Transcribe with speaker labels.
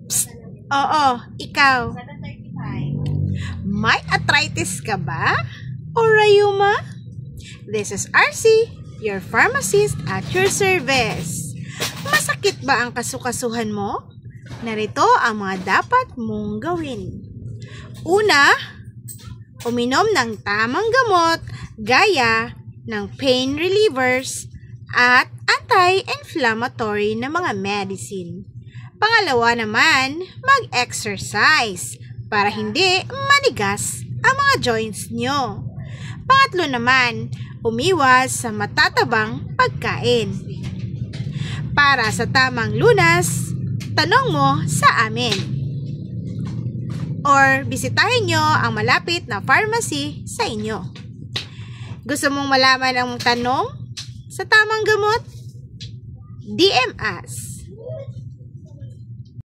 Speaker 1: Psst! Oo, ikaw. May arthritis ka ba? O rheuma? This is RC, your pharmacist at your service. Masakit ba ang kasukasuhan mo? Narito ang mga dapat mong gawin. Una, uminom ng tamang gamot gaya ng pain relievers at anti-inflammatory na mga medicine. Pangalawa naman, mag-exercise para hindi manigas ang mga joints nyo. Pangatlo naman, umiwas sa matatabang pagkain. Para sa tamang lunas, tanong mo sa amin. Or bisitahin nyo ang malapit na pharmacy sa inyo. Gusto mong malaman ang tanong sa tamang gamot? DM us.